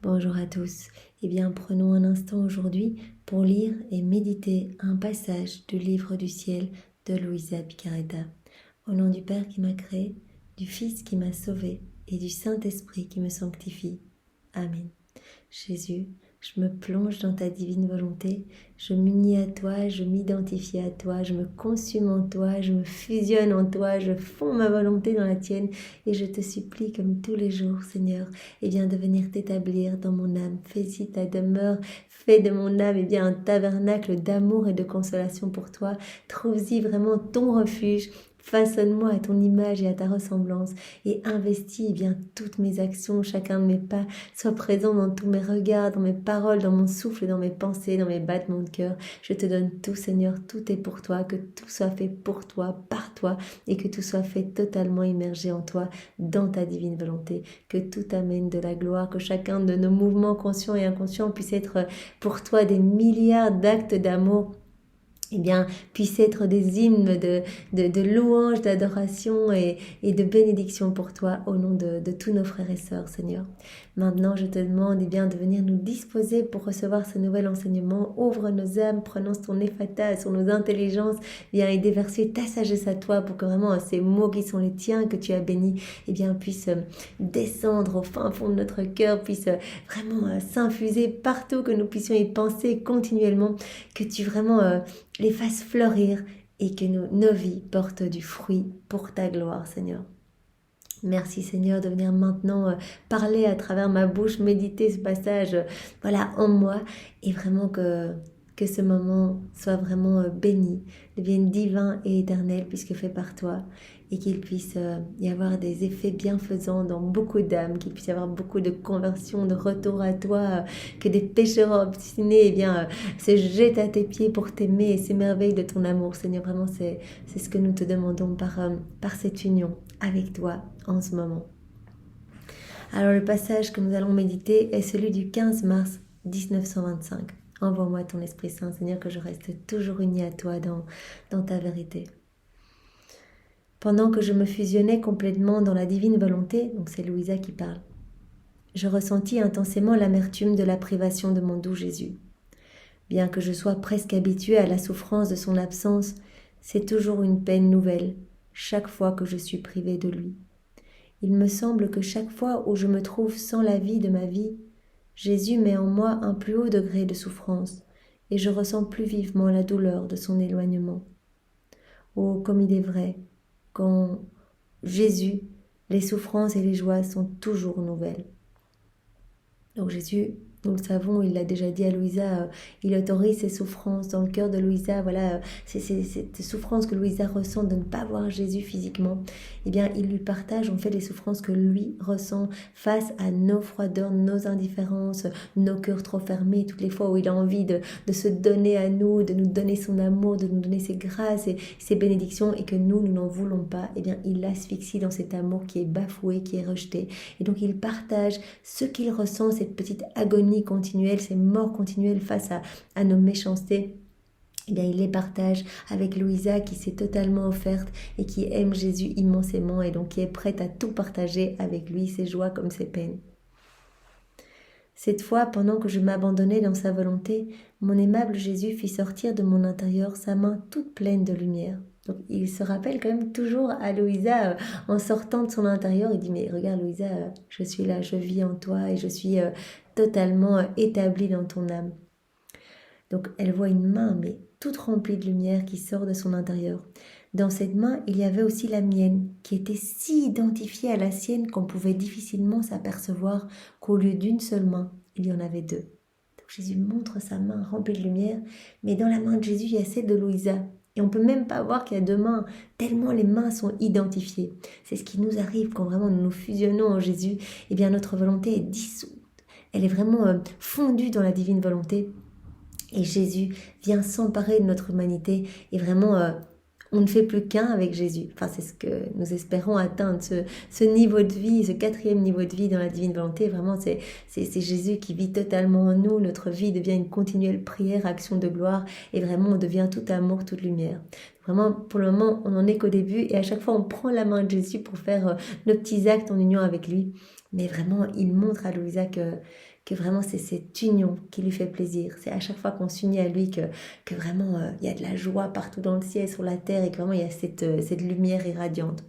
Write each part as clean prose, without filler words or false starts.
Bonjour à tous. Eh bien, prenons un instant aujourd'hui pour lire et méditer un passage du livre du ciel de Luisa Picaretta. Au nom du Père qui m'a créé, du Fils qui m'a sauvé et du Saint-Esprit qui me sanctifie. Amen. Jésus, je me plonge dans ta divine volonté, je m'unis à toi, je m'identifie à toi, je me consume en toi, je me fusionne en toi, je fonds ma volonté dans la tienne et je te supplie comme tous les jours, Seigneur, de venir t'établir dans mon âme. Fais-y ta demeure, fais de mon âme un tabernacle d'amour et de consolation pour toi. Trouve-y vraiment ton refuge. Façonne-moi à ton image et à ta ressemblance et investis toutes mes actions, chacun de mes pas. Sois présent dans tous mes regards, dans mes paroles, dans mon souffle, dans mes pensées, dans mes battements de cœur. Je te donne tout, Seigneur, tout est pour toi, que tout soit fait pour toi, par toi, et que tout soit fait totalement immergé en toi, dans ta divine volonté. Que tout amène de la gloire, que chacun de nos mouvements conscients et inconscients puisse être pour toi des milliards d'actes d'amour, puisse être des hymnes de louange, d'adoration et de bénédiction pour toi au nom de tous nos frères et sœurs, Seigneur. Maintenant, je te demande de venir nous disposer pour recevoir ce nouvel enseignement. Ouvre nos âmes, prononce ton ephata sur nos intelligences, et déverser ta sagesse à toi pour que vraiment ces mots qui sont les tiens, que tu as bénis, puissent descendre au fin fond de notre cœur, puissent vraiment s'infuser partout, que nous puissions y penser continuellement, que tu vraiment les fasses fleurir et que nos vies portent du fruit pour ta gloire, Seigneur. Merci Seigneur de venir maintenant parler à travers ma bouche, méditer ce passage en moi et vraiment que ce moment soit vraiment béni, devienne divin et éternel puisque fait par toi et qu'il puisse y avoir des effets bienfaisants dans beaucoup d'âmes, qu'il puisse y avoir beaucoup de conversions, de retour à toi, que des pécheurs obstinés se jettent à tes pieds pour t'aimer et s'émerveillent de ton amour. Seigneur, vraiment c'est ce que nous te demandons par cette union avec toi en ce moment. Alors le passage que nous allons méditer est celui du 15 mars 1925. Envoie-moi ton Esprit Saint, Seigneur, que je reste toujours unie à toi dans ta vérité. Pendant que je me fusionnais complètement dans la divine volonté, donc c'est Luisa qui parle, je ressentis intensément l'amertume de la privation de mon doux Jésus. Bien que je sois presque habituée à la souffrance de son absence, c'est toujours une peine nouvelle, chaque fois que je suis privée de lui. Il me semble que chaque fois où je me trouve sans la vie de ma vie, Jésus met en moi un plus haut degré de souffrance, et je ressens plus vivement la douleur de son éloignement. Oh, comme il est vrai, qu'en Jésus, les souffrances et les joies sont toujours nouvelles. Donc Jésus, nous le savons, il l'a déjà dit à Luisa, il autorise ces souffrances dans le cœur de Luisa, cette souffrance que Luisa ressent de ne pas voir Jésus physiquement, il lui partage en fait les souffrances que lui ressent face à nos froideurs, nos indifférences, nos cœurs trop fermés, toutes les fois où il a envie de se donner à nous, de nous donner son amour, de nous donner ses grâces et ses bénédictions et que nous n'en voulons pas, il l'asphyxie dans cet amour qui est bafoué, qui est rejeté. Et donc il partage ce qu'il ressent, cette petite agonie continuelle, ces morts continuelles face à nos méchancetés. Il les partage avec Luisa qui s'est totalement offerte et qui aime Jésus immensément et donc qui est prête à tout partager avec lui, ses joies comme ses peines. Cette fois, pendant que je m'abandonnais dans sa volonté, mon aimable Jésus fit sortir de mon intérieur sa main toute pleine de lumière. Donc il se rappelle quand même toujours à Luisa en sortant de son intérieur, il dit mais regarde Luisa, je suis là, je vis en toi et je suis totalement établie dans ton âme. Donc elle voit une main mais toute remplie de lumière qui sort de son intérieur. Dans cette main, il y avait aussi la mienne, qui était si identifiée à la sienne qu'on pouvait difficilement s'apercevoir qu'au lieu d'une seule main, il y en avait deux. Donc Jésus montre sa main remplie de lumière, mais dans la main de Jésus, il y a celle de Luisa. Et on ne peut même pas voir qu'il y a deux mains, tellement les mains sont identifiées. C'est ce qui nous arrive quand vraiment nous nous fusionnons en Jésus. Notre volonté est dissoute. Elle est vraiment fondue dans la divine volonté. Et Jésus vient s'emparer de notre humanité et vraiment... on ne fait plus qu'un avec Jésus. Enfin, c'est ce que nous espérons atteindre, ce niveau de vie, ce 4e niveau de vie dans la divine volonté. Vraiment, c'est Jésus qui vit totalement en nous. Notre vie devient une continuelle prière, action de gloire. Et vraiment, on devient tout amour, toute lumière. Vraiment, pour le moment, on n'en est qu'au début et à chaque fois, on prend la main de Jésus pour faire nos petits actes en union avec lui. Mais vraiment, il montre à Louisa que vraiment, c'est cette union qui lui fait plaisir. C'est à chaque fois qu'on s'unit à lui que vraiment, il y a de la joie partout dans le ciel, sur la terre et que vraiment, il y a cette lumière irradiante.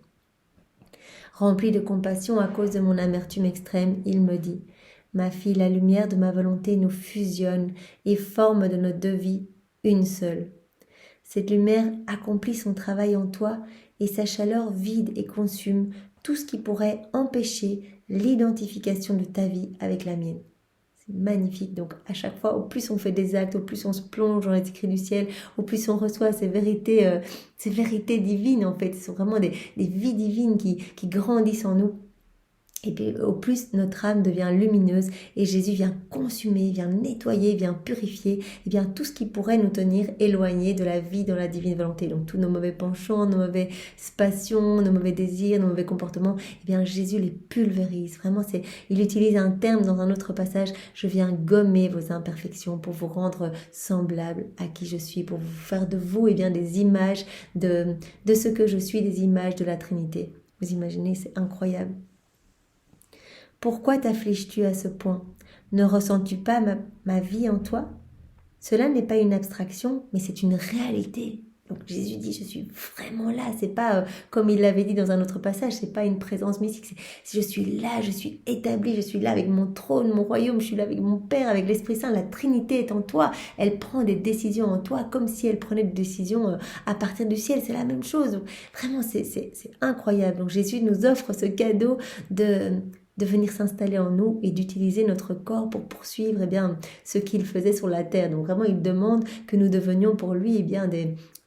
Rempli de compassion à cause de mon amertume extrême, il me dit « Ma fille, la lumière de ma volonté nous fusionne et forme de nos deux vies une seule. Cette lumière accomplit son travail en toi et sa chaleur vide et consume tout ce qui pourrait empêcher l'identification de ta vie avec la mienne. » C'est magnifique. Donc à chaque fois, au plus on fait des actes, au plus on se plonge dans les écrits du ciel, au plus on reçoit ces vérités divines en fait. Ce sont vraiment des vies divines qui grandissent en nous. Et puis au plus notre âme devient lumineuse et Jésus vient consumer, vient nettoyer, vient purifier, et bien tout ce qui pourrait nous tenir éloignés de la vie dans la divine volonté. Donc tous nos mauvais penchants, nos mauvaises passions, nos mauvais désirs, nos mauvais comportements, et bien Jésus les pulvérise. Vraiment, il utilise un terme dans un autre passage, je viens gommer vos imperfections pour vous rendre semblables à qui je suis, pour vous faire de vous et bien des images de ce que je suis, des images de la Trinité. Vous imaginez, c'est incroyable. Pourquoi t'affliges-tu à ce point? Ne ressens-tu pas ma vie en toi? Cela n'est pas une abstraction, mais c'est une réalité. Donc Jésus dit, je suis vraiment là. C'est pas comme il l'avait dit dans un autre passage, c'est pas une présence mystique. Je suis là, je suis établi, je suis là avec mon trône, mon royaume, je suis là avec mon Père, avec l'Esprit Saint. La Trinité est en toi. Elle prend des décisions en toi, comme si elle prenait des décisions à partir du ciel. C'est la même chose. Donc, vraiment, c'est incroyable. Donc Jésus nous offre ce cadeau de venir s'installer en nous et d'utiliser notre corps pour poursuivre ce qu'il faisait sur la terre. Donc vraiment, il demande que nous devenions pour lui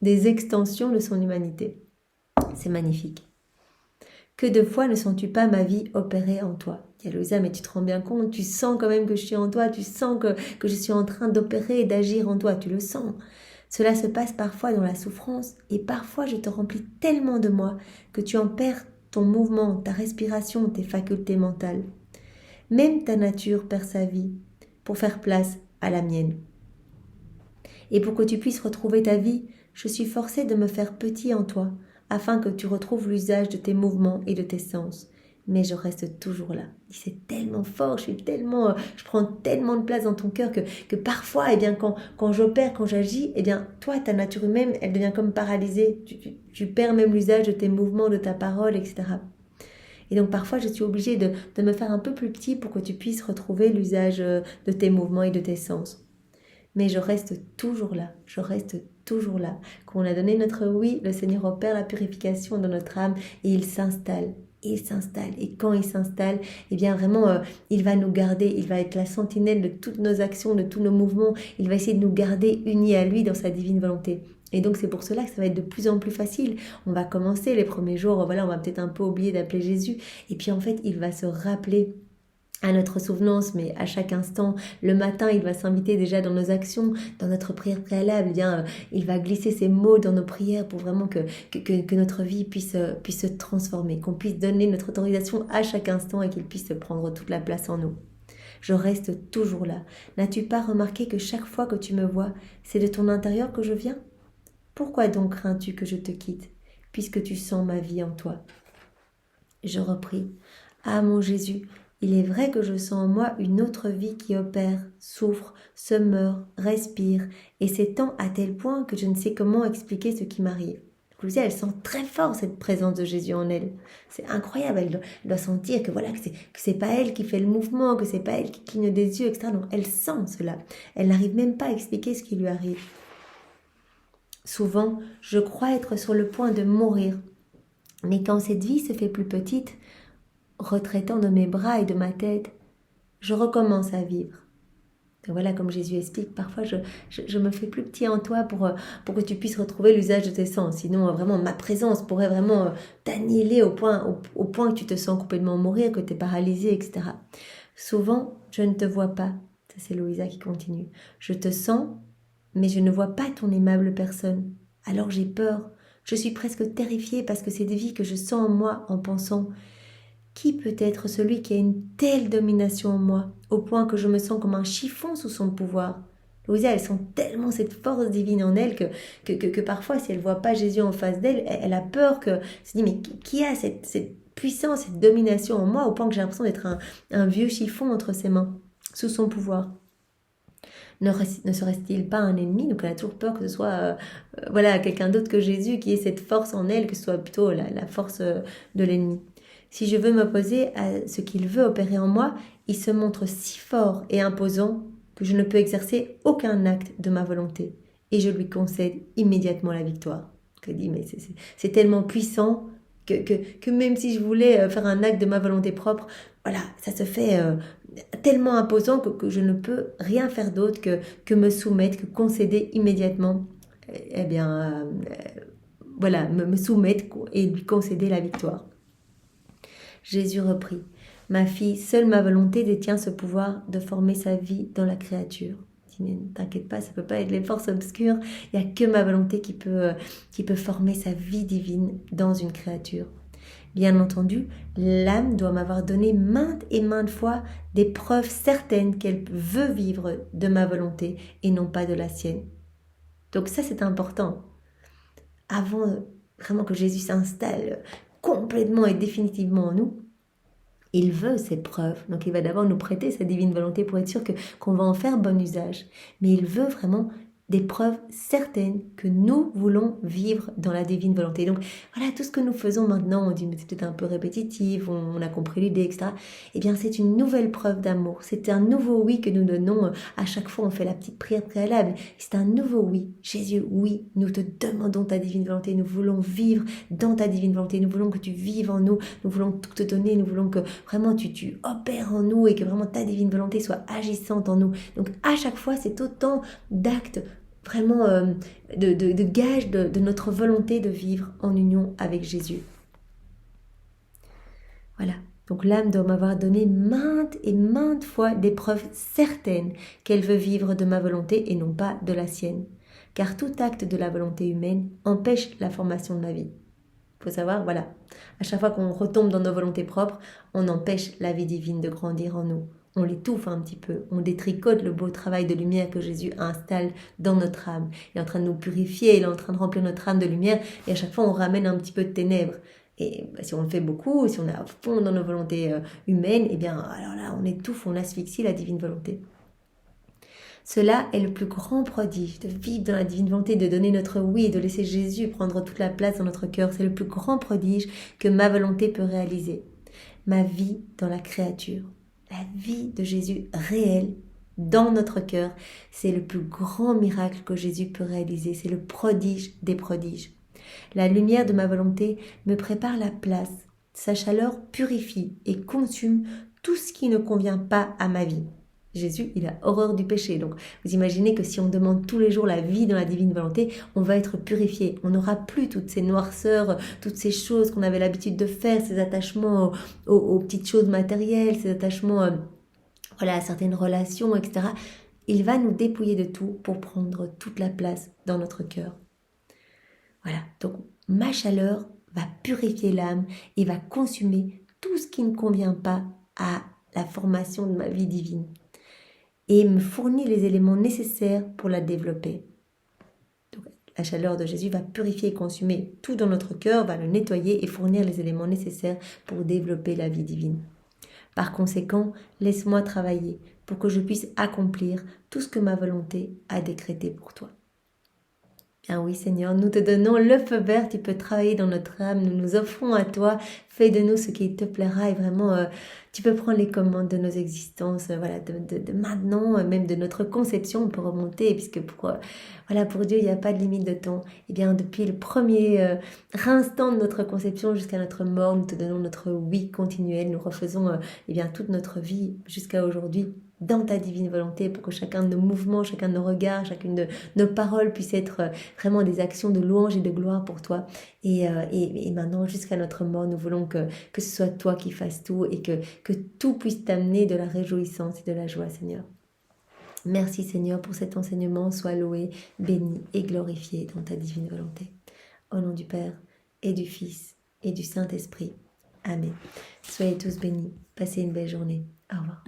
des extensions de son humanité. C'est magnifique. Que de fois ne sens-tu pas ma vie opérer en toi? Louisa, mais tu te rends bien compte, tu sens quand même que je suis en toi, tu sens que je suis en train d'opérer et d'agir en toi, tu le sens. Cela se passe parfois dans la souffrance et parfois je te remplis tellement de moi que tu en perds ton mouvement, ta respiration, tes facultés mentales. Même ta nature perd sa vie pour faire place à la mienne. Et pour que tu puisses retrouver ta vie, je suis forcée de me faire petit en toi, afin que tu retrouves l'usage de tes mouvements et de tes sens. Mais je reste toujours là. C'est tellement fort, je prends tellement de place dans ton cœur que parfois, quand j'opère, quand j'agis, toi, ta nature humaine, elle devient comme paralysée. Tu perds même l'usage de tes mouvements, de ta parole, etc. Et donc parfois, je suis obligée de me faire un peu plus petit pour que tu puisses retrouver l'usage de tes mouvements et de tes sens. Mais je reste toujours là, Quand on a donné notre oui, le Seigneur opère la purification dans notre âme et il s'installe. Et quand il s'installe, vraiment, il va nous garder, il va être la sentinelle de toutes nos actions, de tous nos mouvements. Il va essayer de nous garder unis à lui dans sa divine volonté. Et donc c'est pour cela que ça va être de plus en plus facile. On va commencer les premiers jours, on va peut-être un peu oublier d'appeler Jésus. Et puis en fait, il va se rappeler à notre souvenance, mais à chaque instant. Le matin, il va s'inviter déjà dans nos actions, dans notre prière préalable. Il va glisser ces mots dans nos prières pour vraiment que notre vie puisse se transformer, qu'on puisse donner notre autorisation à chaque instant et qu'il puisse prendre toute la place en nous. Je reste toujours là. N'as-tu pas remarqué que chaque fois que tu me vois, c'est de ton intérieur que je viens? Pourquoi donc crains-tu que je te quitte, puisque tu sens ma vie en toi? Je repris. Ah mon Jésus, il est vrai que je sens en moi une autre vie qui opère, souffre, se meurt, respire, et s'étend à tel point que je ne sais comment expliquer ce qui m'arrive. Louisa, elle sent très fort cette présence de Jésus en elle. C'est incroyable, elle doit sentir que c'est pas elle qui fait le mouvement, que c'est pas elle qui cligne des yeux, etc. Non, elle sent cela. Elle n'arrive même pas à expliquer ce qui lui arrive. Souvent, je crois être sur le point de mourir, mais quand cette vie se fait plus petite, retraitant de mes bras et de ma tête, je recommence à vivre. Et voilà, comme Jésus explique, parfois je me fais plus petit en toi pour que tu puisses retrouver l'usage de tes sens. Sinon, vraiment, ma présence pourrait vraiment t'annihiler au point que tu te sens complètement mourir, que tu es paralysé, etc. Souvent, je ne te vois pas. Ça, c'est Louisa qui continue. Je te sens, mais je ne vois pas ton aimable personne. Alors j'ai peur. Je suis presque terrifiée parce que cette vie que je sens en moi en pensant « Qui peut être celui qui a une telle domination en moi, au point que je me sens comme un chiffon sous son pouvoir ?» Louisa, elle sent tellement cette force divine en elle que parfois, si elle ne voit pas Jésus en face d'elle, elle a peur elle se dit, mais qui a cette puissance, cette domination en moi, au point que j'ai l'impression d'être un vieux chiffon entre ses mains, sous son pouvoir. Ne serait-il pas un ennemi? Donc elle a toujours peur que ce soit quelqu'un d'autre que Jésus qui ait cette force en elle, que ce soit plutôt la force de l'ennemi. Si je veux m'opposer à ce qu'il veut opérer en moi, il se montre si fort et imposant que je ne peux exercer aucun acte de ma volonté. Et je lui concède immédiatement la victoire. Donc elle dit, mais c'est tellement puissant que même si je voulais faire un acte de ma volonté propre, voilà, ça se fait tellement imposant que je ne peux rien faire d'autre que me soumettre, que concéder immédiatement, me soumettre et lui concéder la victoire. Jésus reprit, ma fille, seule ma volonté détient ce pouvoir de former sa vie dans la créature. Mais ne t'inquiète pas, ça ne peut pas être les forces obscures, il n'y a que ma volonté qui peut former sa vie divine dans une créature. Bien entendu, l'âme doit m'avoir donné maintes et maintes fois des preuves certaines qu'elle veut vivre de ma volonté et non pas de la sienne. Donc ça, c'est important. Avant vraiment que Jésus s'installe complètement et définitivement en nous, il veut ces preuves. Donc il va d'abord nous prêter sa divine volonté pour être sûr qu'on va en faire bon usage. Mais il veut vraiment des preuves certaines que nous voulons vivre dans la divine volonté. Donc voilà, tout ce que nous faisons maintenant, on dit mais c'est peut-être un peu répétitif, on a compris l'idée, etc. Eh bien c'est une nouvelle preuve d'amour. C'est un nouveau oui que nous donnons à chaque fois on fait la petite prière préalable. C'est un nouveau oui. Jésus, oui, nous te demandons ta divine volonté, nous voulons vivre dans ta divine volonté, nous voulons que tu vives en nous, nous voulons tout te donner, nous voulons que vraiment tu opères en nous et que vraiment ta divine volonté soit agissante en nous. Donc à chaque fois c'est autant d'actes vraiment de gage de notre volonté de vivre en union avec Jésus. Voilà, donc l'âme doit m'avoir donné maintes et maintes fois des preuves certaines qu'elle veut vivre de ma volonté et non pas de la sienne. Car tout acte de la volonté humaine empêche la formation de ma vie. Il faut savoir, voilà, à chaque fois qu'on retombe dans nos volontés propres, on empêche la vie divine de grandir en nous. On l'étouffe un petit peu, on détricote le beau travail de lumière que Jésus installe dans notre âme. Il est en train de nous purifier, il est en train de remplir notre âme de lumière, et à chaque fois on ramène un petit peu de ténèbres. Et si on le fait beaucoup, si on est à fond dans nos volontés humaines, eh bien alors là on étouffe, on asphyxie la divine volonté. Cela est le plus grand prodige, de vivre dans la divine volonté, de donner notre oui, de laisser Jésus prendre toute la place dans notre cœur. C'est le plus grand prodige que ma volonté peut réaliser. Ma vie dans la créature. La vie de Jésus réelle dans notre cœur, c'est le plus grand miracle que Jésus peut réaliser. C'est le prodige des prodiges. La lumière de ma volonté me prépare la place. Sa chaleur purifie et consume tout ce qui ne convient pas à ma vie. Jésus, il a horreur du péché. Donc, vous imaginez que si on demande tous les jours la vie dans la divine volonté, on va être purifié. On n'aura plus toutes ces noirceurs, toutes ces choses qu'on avait l'habitude de faire, ces attachements aux petites choses matérielles, ces attachements à certaines relations, etc. Il va nous dépouiller de tout pour prendre toute la place dans notre cœur. Voilà. Donc, ma chaleur va purifier l'âme et va consumer tout ce qui ne convient pas à la formation de ma vie divine. Et me fournit les éléments nécessaires pour la développer. Donc, la chaleur de Jésus va purifier et consumer tout dans notre cœur, va le nettoyer et fournir les éléments nécessaires pour développer la vie divine. Par conséquent, laisse-moi travailler pour que je puisse accomplir tout ce que ma volonté a décrété pour toi. Bien oui Seigneur, nous te donnons le feu vert, tu peux travailler dans notre âme, nous nous offrons à toi, fais de nous ce qui te plaira et vraiment tu peux prendre les commandes de nos existences, de maintenant, même de notre conception, on peut remonter puisque pour Dieu il n'y a pas de limite de temps. Et bien depuis le premier instant de notre conception jusqu'à notre mort, nous te donnons notre oui continuel, nous refaisons toute notre vie jusqu'à aujourd'hui dans ta divine volonté pour que chacun de nos mouvements, chacun de nos regards, chacune de nos paroles puisse être vraiment des actions de louange et de gloire pour toi. Et maintenant, jusqu'à notre mort, nous voulons que ce soit toi qui fasses tout et que tout puisse t'amener de la réjouissance et de la joie, Seigneur. Merci, Seigneur, pour cet enseignement. Sois loué, béni et glorifié dans ta divine volonté. Au nom du Père et du Fils et du Saint-Esprit. Amen. Soyez tous bénis. Passez une belle journée. Au revoir.